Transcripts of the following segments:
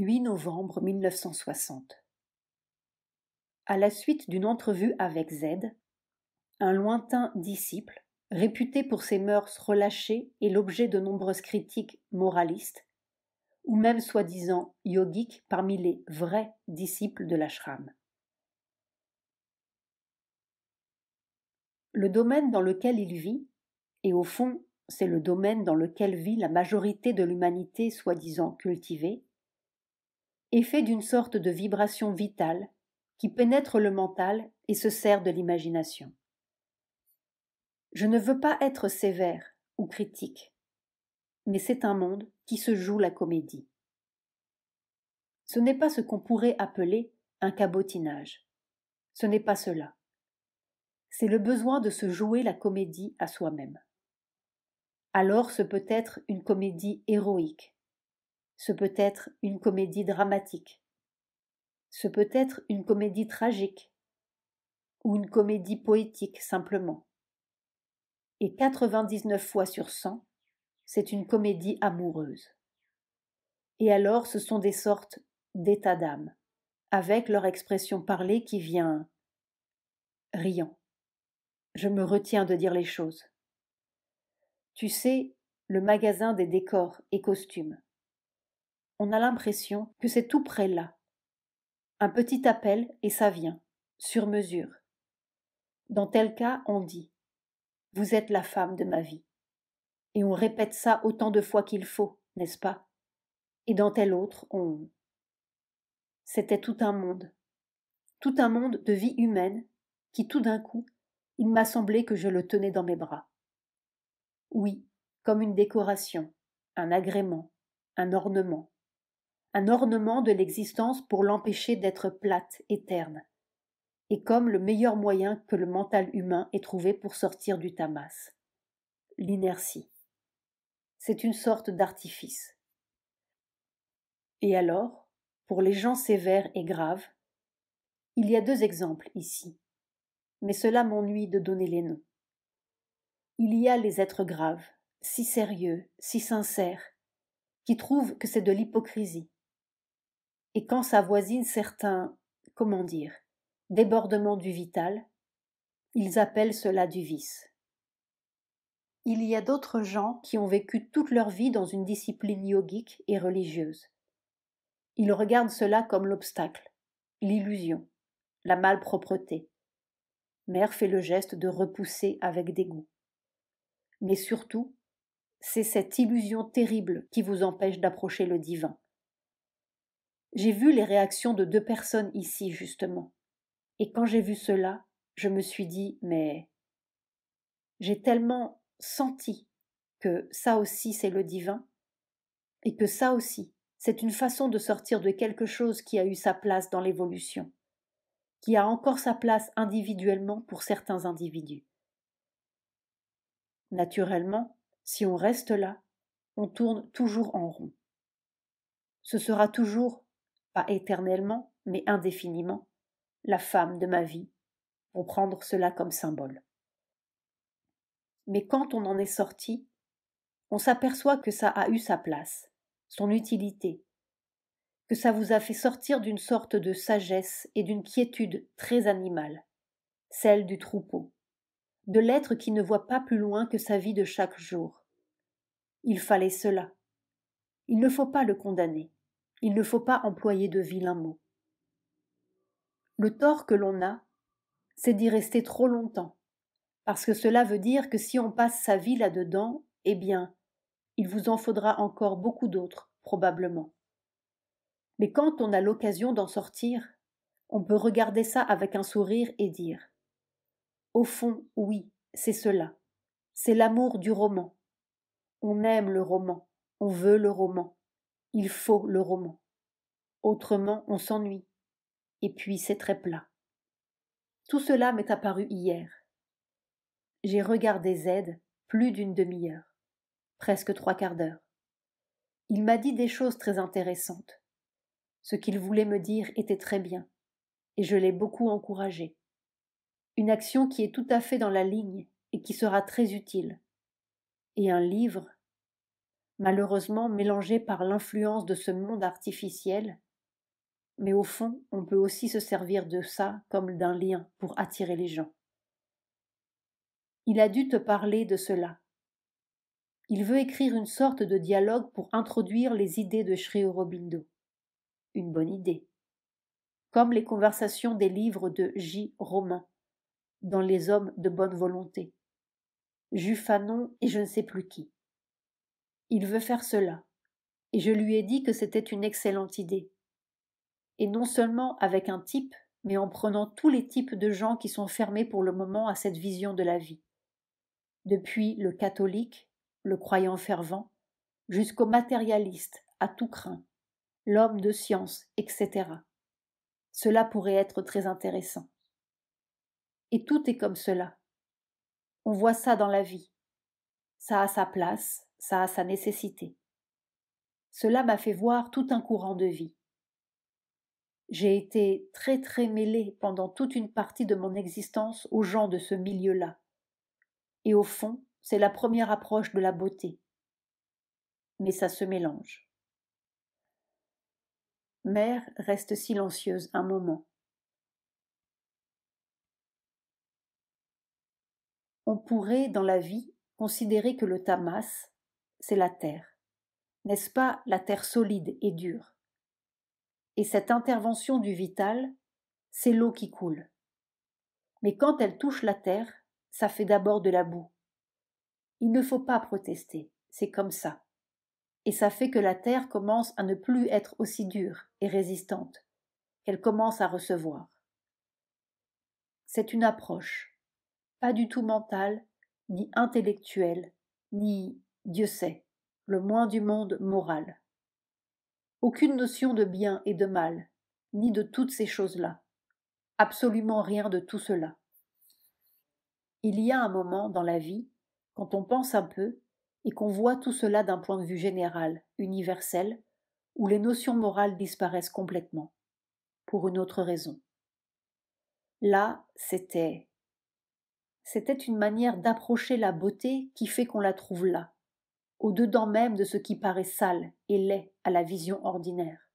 8 novembre 1960. À la suite d'une entrevue avec Z, un lointain disciple, réputé pour ses mœurs relâchées et l'objet de nombreuses critiques moralistes, ou même soi-disant yogiques parmi les vrais disciples de l'ashram. Le domaine dans lequel il vit, et au fond c'est le domaine dans lequel vit la majorité de l'humanité soi-disant cultivée, est fait d'une sorte de vibration vitale qui pénètre le mental et se sert de l'imagination. Je ne veux pas être sévère ou critique, mais c'est un monde qui se joue la comédie. Ce n'est pas ce qu'on pourrait appeler un cabotinage. Ce n'est pas cela. C'est le besoin de se jouer la comédie à soi-même. Alors ce peut être une comédie héroïque, ce peut être une comédie dramatique, ce peut être une comédie tragique, ou une comédie poétique simplement. Et 99 fois sur 100, c'est une comédie amoureuse. Et alors ce sont des sortes d'états d'âme, avec leur expression parlée qui vient riant. Je me retiens de dire les choses. Tu sais, le magasin des décors et costumes. On a l'impression que c'est tout près là. Un petit appel et ça vient, sur mesure. Dans tel cas, on dit « Vous êtes la femme de ma vie ». Et on répète ça autant de fois qu'il faut, n'est-ce pas? Et dans tel autre, on... C'était tout un monde de vie humaine qui tout d'un coup, il m'a semblé que je le tenais dans mes bras. Oui, comme une décoration, un agrément, un ornement de l'existence pour l'empêcher d'être plate et terne, et comme le meilleur moyen que le mental humain ait trouvé pour sortir du tamas. L'inertie. C'est une sorte d'artifice. Et alors, pour les gens sévères et graves, il y a 2 exemples ici, mais cela m'ennuie de donner les noms. Il y a les êtres graves, si sérieux, si sincères, qui trouvent que c'est de l'hypocrisie. Et quand ça voisine certains, débordements du vital, ils appellent cela du vice. Il y a d'autres gens qui ont vécu toute leur vie dans une discipline yogique et religieuse. Ils regardent cela comme l'obstacle, l'illusion, la malpropreté. Mère fait le geste de repousser avec dégoût. Mais surtout, c'est cette illusion terrible qui vous empêche d'approcher le divin. J'ai vu les réactions de 2 personnes ici, justement. Et quand j'ai vu cela, je me suis dit, mais j'ai tellement senti que ça aussi c'est le divin, et que ça aussi, c'est une façon de sortir de quelque chose qui a eu sa place dans l'évolution, qui a encore sa place individuellement pour certains individus. Naturellement, si on reste là, on tourne toujours en rond. Ce sera toujours, pas éternellement, mais indéfiniment, la femme de ma vie, pour prendre cela comme symbole. Mais quand on en est sorti, on s'aperçoit que ça a eu sa place, son utilité, que ça vous a fait sortir d'une sorte de sagesse et d'une quiétude très animale, celle du troupeau, de l'être qui ne voit pas plus loin que sa vie de chaque jour. Il fallait cela. Il ne faut pas le condamner. Il ne faut pas employer de vilains mots. Le tort que l'on a, c'est d'y rester trop longtemps, parce que cela veut dire que si on passe sa vie là-dedans, eh bien, il vous en faudra encore beaucoup d'autres, probablement. Mais quand on a l'occasion d'en sortir, on peut regarder ça avec un sourire et dire « Au fond, oui, c'est cela. C'est l'amour du roman. On aime le roman, on veut le roman, il faut le roman. Autrement, on s'ennuie. Et puis, c'est très plat. » Tout cela m'est apparu hier. J'ai regardé Z plus d'une demi-heure, presque 3/4 d'heure. Il m'a dit des choses très intéressantes. Ce qu'il voulait me dire était très bien, et je l'ai beaucoup encouragé. Une action qui est tout à fait dans la ligne et qui sera très utile. Et un livre, malheureusement mélangé par l'influence de ce monde artificiel, mais au fond, on peut aussi se servir de ça comme d'un lien pour attirer les gens. Il a dû te parler de cela. Il veut écrire une sorte de dialogue pour introduire les idées de Sri Aurobindo. Une bonne idée. Comme les conversations des livres de J. Romain, dans Les hommes de bonne volonté, Jules Fanon et je ne sais plus qui. Il veut faire cela, et je lui ai dit que c'était une excellente idée. Et non seulement avec un type, mais en prenant tous les types de gens qui sont fermés pour le moment à cette vision de la vie. Depuis le catholique, le croyant fervent, jusqu'au matérialiste, à tout craint, l'homme de science, etc. Cela pourrait être très intéressant. Et tout est comme cela. On voit ça dans la vie. Ça a sa place, ça a sa nécessité. Cela m'a fait voir tout un courant de vie. J'ai été très très mêlée pendant toute une partie de mon existence aux gens de ce milieu-là. Et au fond, c'est la première approche de la beauté. Mais ça se mélange. Mère reste silencieuse un moment. On pourrait, dans la vie, considérer que le tamas, c'est la terre. N'est-ce pas la terre solide et dure? Et cette intervention du vital, c'est l'eau qui coule. Mais quand elle touche la terre, ça fait d'abord de la boue. Il ne faut pas protester, c'est comme ça. Et ça fait que la terre commence à ne plus être aussi dure et résistante, qu'elle commence à recevoir. C'est une approche, pas du tout mentale, ni intellectuelle, ni, Dieu sait, le moins du monde moral. Aucune notion de bien et de mal, ni de toutes ces choses-là. Absolument rien de tout cela. Il y a un moment dans la vie, quand on pense un peu, et qu'on voit tout cela d'un point de vue général, universel, où les notions morales disparaissent complètement, pour une autre raison. Là, c'était une manière d'approcher la beauté qui fait qu'on la trouve là, au-dedans même de ce qui paraît sale et laid à la vision ordinaire.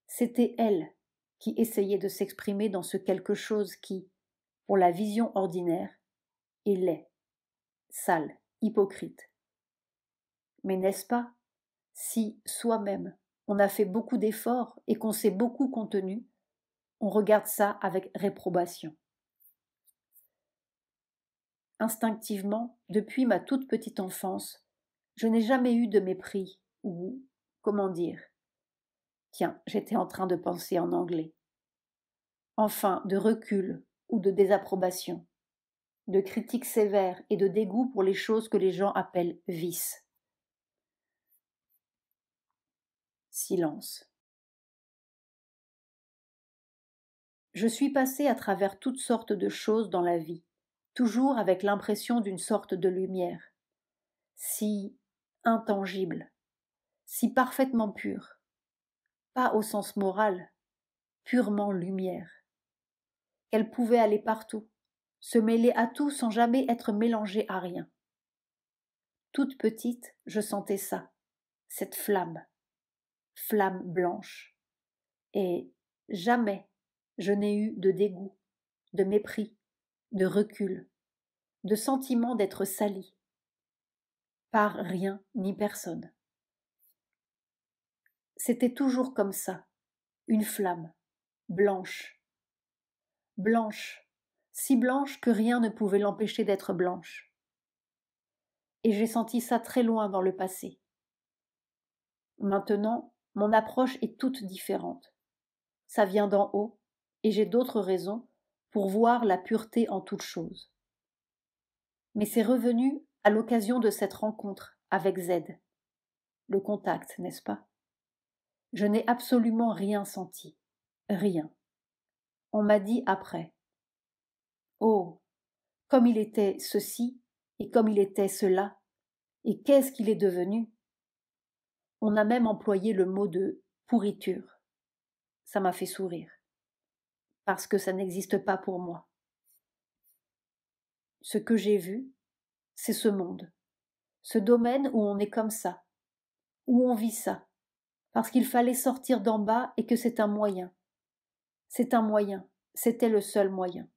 C'était elle qui essayait de s'exprimer dans ce quelque chose qui, pour la vision ordinaire, est laid, sale, hypocrite. Mais n'est-ce pas, si soi-même on a fait beaucoup d'efforts et qu'on s'est beaucoup contenu, on regarde ça avec réprobation. Instinctivement, depuis ma toute petite enfance, je n'ai jamais eu de mépris ou, comment dire, tiens, j'étais en train de penser en anglais. Enfin, de recul ou de désapprobation, de critique sévère et de dégoût pour les choses que les gens appellent vices. Silence. Je suis passée à travers toutes sortes de choses dans la vie, toujours avec l'impression d'une sorte de lumière, si intangible, si parfaitement pure, pas au sens moral, purement lumière, qu'elle pouvait aller partout, se mêler à tout sans jamais être mélangée à rien. Toute petite, je sentais ça, cette flamme blanche, et jamais je n'ai eu de dégoût, de mépris, de recul, de sentiment d'être salie, par rien ni personne. C'était toujours comme ça, une flamme, blanche, blanche, si blanche que rien ne pouvait l'empêcher d'être blanche. Et j'ai senti ça très loin dans le passé. Maintenant, mon approche est toute différente. Ça vient d'en haut, et j'ai d'autres raisons pour voir la pureté en toute chose. Mais c'est revenu à l'occasion de cette rencontre avec Z. Le contact, n'est-ce pas? Je n'ai absolument rien senti. Rien. On m'a dit après. Oh, comme il était ceci, et comme il était cela, et qu'est-ce qu'il est devenu? On a même employé le mot de pourriture. Ça m'a fait sourire. Parce que ça n'existe pas pour moi. Ce que j'ai vu, c'est ce monde, ce domaine où on est comme ça, où on vit ça, parce qu'il fallait sortir d'en bas et que c'est un moyen. C'est un moyen, c'était le seul moyen.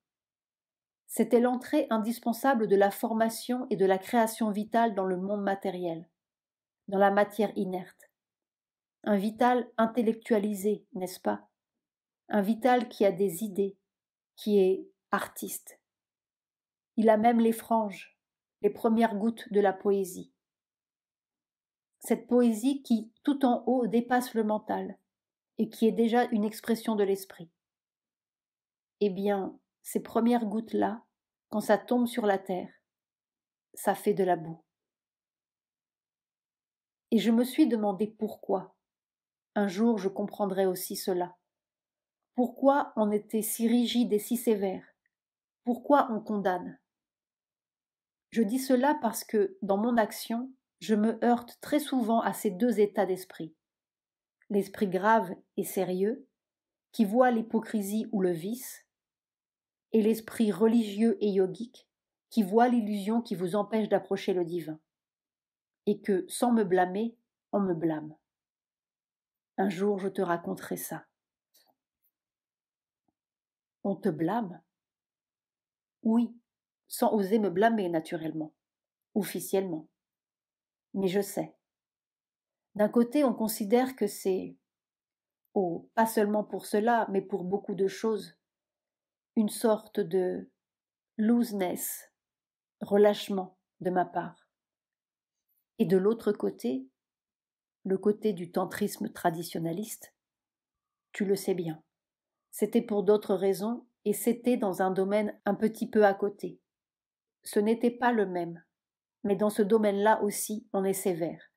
C'était l'entrée indispensable de la formation et de la création vitale dans le monde matériel, dans la matière inerte. Un vital intellectualisé, n'est-ce pas? Un vital qui a des idées, qui est artiste. Il a même les franges, les premières gouttes de la poésie. Cette poésie qui, tout en haut, dépasse le mental et qui est déjà une expression de l'esprit. Eh bien, ces premières gouttes-là, quand ça tombe sur la terre, ça fait de la boue. Et je me suis demandé pourquoi. Un jour, je comprendrai aussi cela. Pourquoi on était si rigide et si sévère? Pourquoi on condamne? Je dis cela parce que, dans mon action, je me heurte très souvent à ces deux états d'esprit. L'esprit grave et sérieux, qui voit l'hypocrisie ou le vice, et l'esprit religieux et yogique, qui voit l'illusion qui vous empêche d'approcher le divin. Et que, sans me blâmer, on me blâme. Un jour, je te raconterai ça. On te blâme? Oui, sans oser me blâmer naturellement, officiellement. Mais je sais. D'un côté, on considère que c'est, oh, pas seulement pour cela, mais pour beaucoup de choses, une sorte de looseness, relâchement de ma part. Et de l'autre côté, le côté du tantrisme traditionnaliste, tu le sais bien, c'était pour d'autres raisons et c'était dans un domaine un petit peu à côté. Ce n'était pas le même, mais dans ce domaine-là aussi, on est sévère.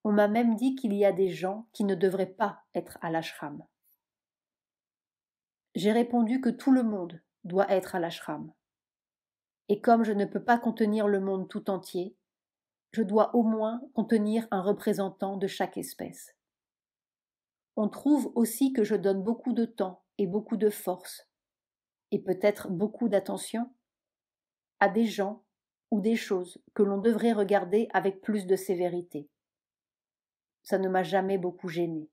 On m'a même dit qu'il y a des gens qui ne devraient pas être à l'ashram. J'ai répondu que tout le monde doit être à l'ashram. Et comme je ne peux pas contenir le monde tout entier, je dois au moins contenir un représentant de chaque espèce. On trouve aussi que je donne beaucoup de temps et beaucoup de force, et peut-être beaucoup d'attention, à des gens ou des choses que l'on devrait regarder avec plus de sévérité. Ça ne m'a jamais beaucoup gênée.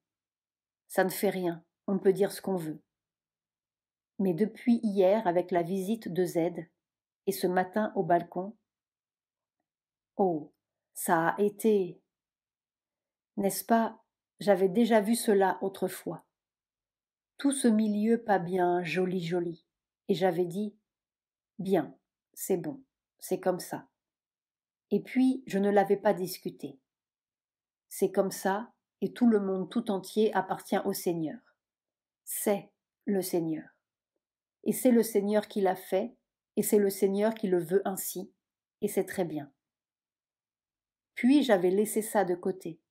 Ça ne fait rien, on peut dire ce qu'on veut. Mais depuis hier, avec la visite de Z, et ce matin au balcon, oh, ça a été... N'est-ce pas, j'avais déjà vu cela autrefois. Tout ce milieu pas bien joli, et j'avais dit, bien, c'est bon, c'est comme ça. Et puis, je ne l'avais pas discuté. C'est comme ça, et tout le monde tout entier appartient au Seigneur. C'est le Seigneur. Et c'est le Seigneur qui l'a fait, et c'est le Seigneur qui le veut ainsi, et c'est très bien. Puis j'avais laissé ça de côté.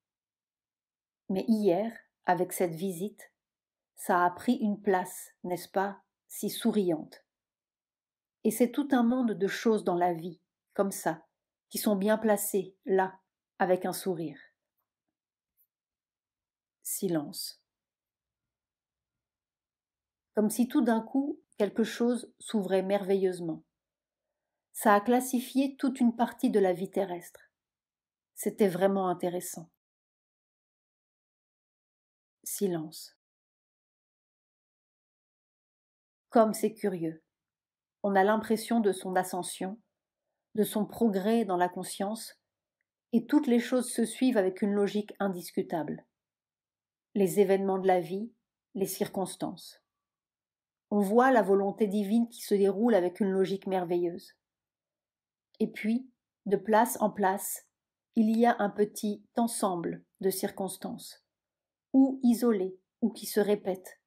Mais hier, avec cette visite, ça a pris une place, n'est-ce pas, si souriante. Et c'est tout un monde de choses dans la vie, comme ça, qui sont bien placées, là, avec un sourire. Silence. Comme si tout d'un coup, quelque chose s'ouvrait merveilleusement. Ça a classifié toute une partie de la vie terrestre. C'était vraiment intéressant. Silence. Comme c'est curieux. On a l'impression de son ascension, de son progrès dans la conscience, et toutes les choses se suivent avec une logique indiscutable. Les événements de la vie, les circonstances. On voit la volonté divine qui se déroule avec une logique merveilleuse. Et puis, de place en place, il y a un petit ensemble de circonstances, ou isolées, ou qui se répètent,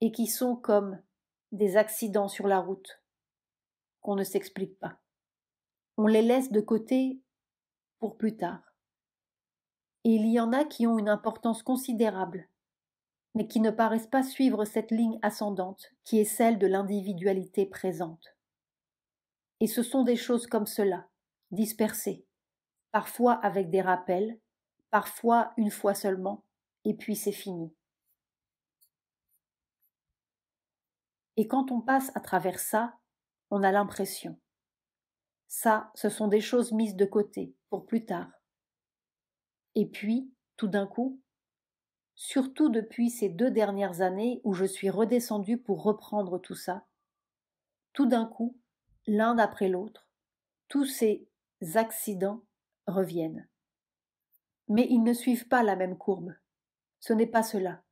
et qui sont comme des accidents sur la route, qu'on ne s'explique pas. On les laisse de côté pour plus tard. Et il y en a qui ont une importance considérable, mais qui ne paraissent pas suivre cette ligne ascendante qui est celle de l'individualité présente. Et ce sont des choses comme cela, dispersées, parfois avec des rappels, parfois une fois seulement, et puis c'est fini. Et quand on passe à travers ça, on a l'impression. Ça, ce sont des choses mises de côté, pour plus tard. Et puis, tout d'un coup, surtout depuis ces 2 dernières années où je suis redescendue pour reprendre tout ça, tout d'un coup, l'un après l'autre, tous ces accidents reviennent. Mais ils ne suivent pas la même courbe. Ce n'est pas cela.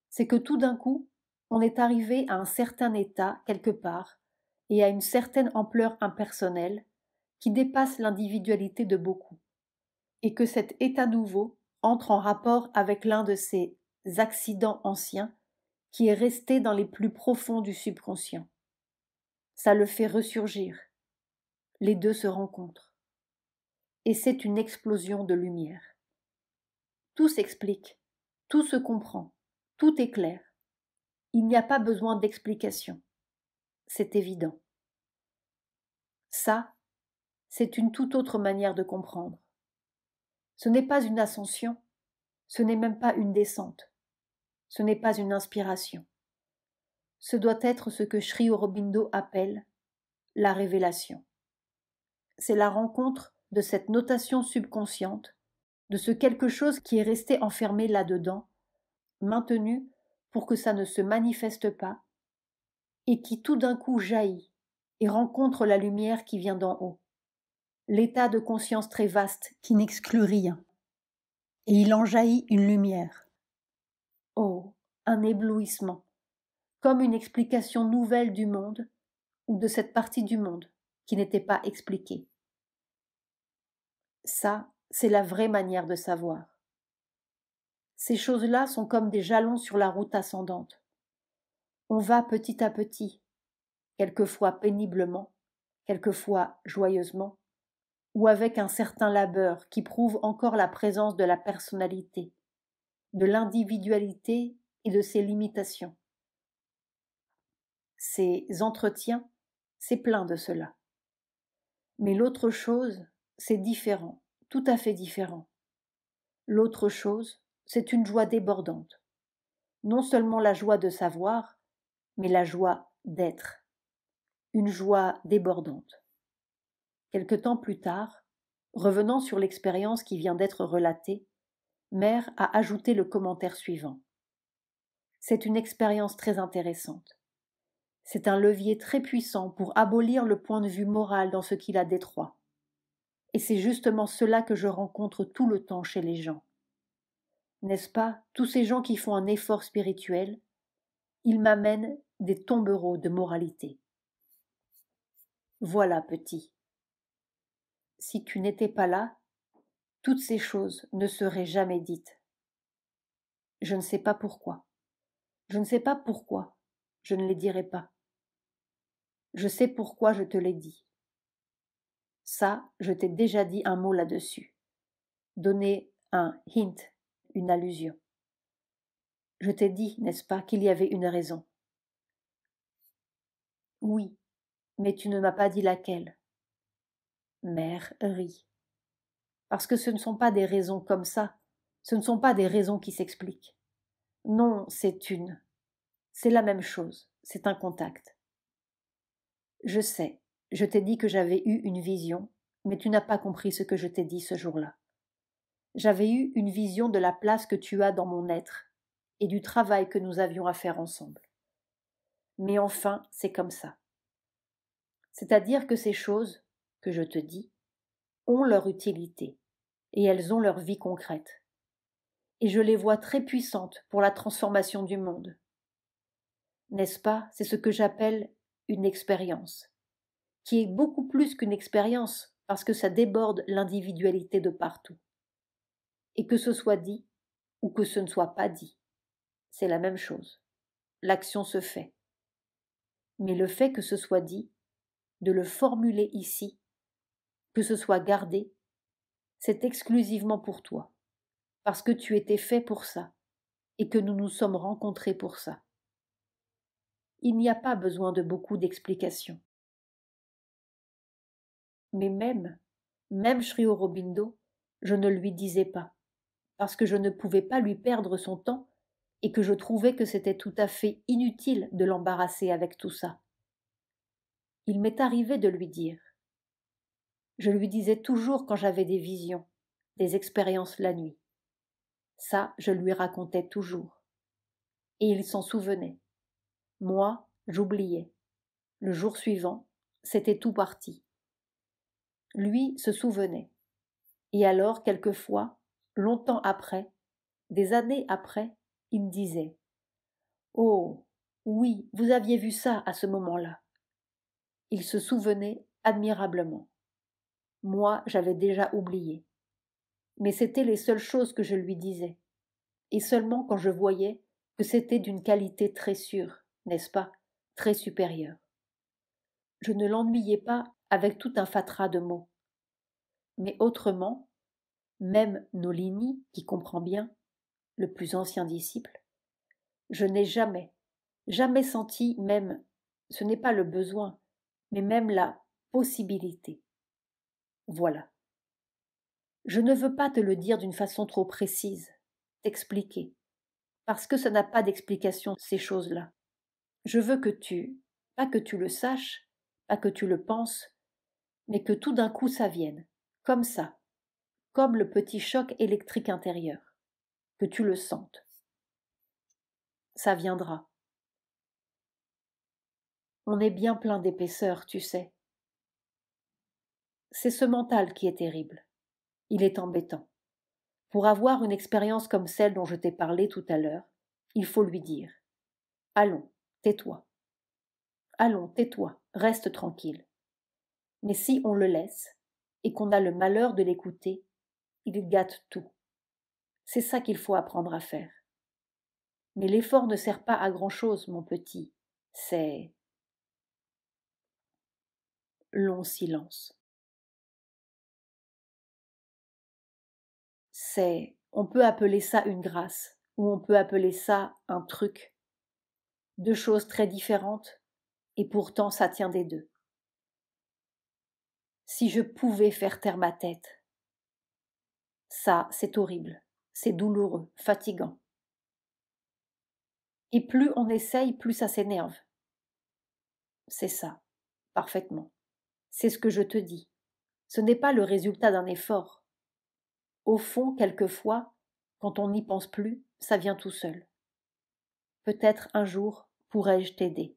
C'est que tout d'un coup, on est arrivé à un certain état quelque part et à une certaine ampleur impersonnelle qui dépasse l'individualité de beaucoup, et que cet état nouveau entre en rapport avec l'un de ces accidents anciens qui est resté dans les plus profonds du subconscient. Ça le fait ressurgir. Les deux se rencontrent. Et c'est une explosion de lumière. Tout s'explique, tout se comprend, tout est clair. Il n'y a pas besoin d'explication. C'est évident. Ça, c'est une toute autre manière de comprendre. Ce n'est pas une ascension, ce n'est même pas une descente, ce n'est pas une inspiration. Ce doit être ce que Sri Aurobindo appelle la révélation. C'est la rencontre de cette notation subconsciente, de ce quelque chose qui est resté enfermé là-dedans, maintenu pour que ça ne se manifeste pas, et qui tout d'un coup jaillit et rencontre la lumière qui vient d'en haut. L'état de conscience très vaste qui n'exclut rien. Et il en jaillit une lumière. Oh, un éblouissement, comme une explication nouvelle du monde ou de cette partie du monde qui n'était pas expliquée. Ça, c'est la vraie manière de savoir. Ces choses-là sont comme des jalons sur la route ascendante. On va petit à petit, quelquefois péniblement, quelquefois joyeusement, ou avec un certain labeur qui prouve encore la présence de la personnalité, de l'individualité et de ses limitations. Ces entretiens, c'est plein de cela. Mais l'autre chose, c'est différent, tout à fait différent. L'autre chose, c'est une joie débordante. Non seulement la joie de savoir, mais la joie d'être. Une joie débordante. Quelque temps plus tard, revenant sur l'expérience qui vient d'être relatée, Mère a ajouté le commentaire suivant. C'est une expérience très intéressante. C'est un levier très puissant pour abolir le point de vue moral dans ce qu'il a d'étroit. Et c'est justement cela que je rencontre tout le temps chez les gens. N'est-ce pas, tous ces gens qui font un effort spirituel, ils m'amènent des tombereaux de moralité. Voilà, petit. Si tu n'étais pas là, toutes ces choses ne seraient jamais dites. Je ne sais pas pourquoi. Je ne sais pas pourquoi. Je ne les dirai pas. Je sais pourquoi je te l'ai dit. Ça, je t'ai déjà dit un mot là-dessus. Donner un hint, une allusion. Je t'ai dit, n'est-ce pas, qu'il y avait une raison. Oui, mais tu ne m'as pas dit laquelle. Mère rit. Parce que ce ne sont pas des raisons comme ça, ce ne sont pas des raisons qui s'expliquent. Non, c'est la même chose, c'est un contact. Je sais, je t'ai dit que j'avais eu une vision, mais tu n'as pas compris ce que je t'ai dit ce jour-là. J'avais eu une vision de la place que tu as dans mon être et du travail que nous avions à faire ensemble. Mais enfin, c'est comme ça. C'est-à-dire que ces choses, que je te dis, ont leur utilité, et elles ont leur vie concrète. Et je les vois très puissantes pour la transformation du monde. N'est-ce pas, c'est ce que j'appelle une expérience, qui est beaucoup plus qu'une expérience parce que ça déborde l'individualité de partout. Et que ce soit dit ou que ce ne soit pas dit, c'est la même chose. L'action se fait. Mais le fait que ce soit dit, de le formuler ici, que ce soit gardé, c'est exclusivement pour toi, parce que tu étais fait pour ça, et que nous nous sommes rencontrés pour ça. Il n'y a pas besoin de beaucoup d'explications. Mais même Sri Aurobindo, je ne lui disais pas, parce que je ne pouvais pas lui perdre son temps et que je trouvais que c'était tout à fait inutile de l'embarrasser avec tout ça. Il m'est arrivé de lui dire. Je lui disais toujours quand j'avais des visions, des expériences la nuit. Ça, je lui racontais toujours. Et il s'en souvenait. Moi, j'oubliais. Le jour suivant, c'était tout parti. Lui se souvenait. Et alors, quelquefois, longtemps après, des années après, il me disait: Oh, oui, vous aviez vu ça à ce moment-là. Il se souvenait admirablement. Moi, j'avais déjà oublié. Mais c'étaient les seules choses que je lui disais. Et seulement quand je voyais que c'était d'une qualité très sûre, n'est-ce pas, très supérieure. Je ne l'ennuyais pas avec tout un fatras de mots. Mais autrement, même Nolini, qui comprend bien, le plus ancien disciple, je n'ai jamais, jamais senti même, ce n'est pas le besoin, mais même la possibilité. Voilà. Je ne veux pas te le dire d'une façon trop précise, t'expliquer, parce que ça n'a pas d'explication, ces choses-là. Je veux pas que tu le saches, pas que tu le penses, mais que tout d'un coup ça vienne, comme ça, comme le petit choc électrique intérieur, que tu le sentes. Ça viendra. On est bien plein d'épaisseur, tu sais. C'est ce mental qui est terrible. Il est embêtant. Pour avoir une expérience comme celle dont je t'ai parlé tout à l'heure, il faut lui dire: Allons, tais-toi. Allons, tais-toi, reste tranquille. Mais si on le laisse, et qu'on a le malheur de l'écouter, il gâte tout. C'est ça qu'il faut apprendre à faire. Mais l'effort ne sert pas à grand-chose, mon petit. C'est long silence. On peut appeler ça une grâce, ou on peut appeler ça un truc. Deux choses très différentes, et pourtant ça tient des deux. Si je pouvais faire taire ma tête. Ça, c'est horrible, c'est douloureux, fatigant. Et plus on essaye, plus ça s'énerve. C'est ça, parfaitement. C'est ce que je te dis. Ce n'est pas le résultat d'un effort. Au fond, quelquefois, quand on n'y pense plus, ça vient tout seul. Peut-être un jour pourrais-je t'aider.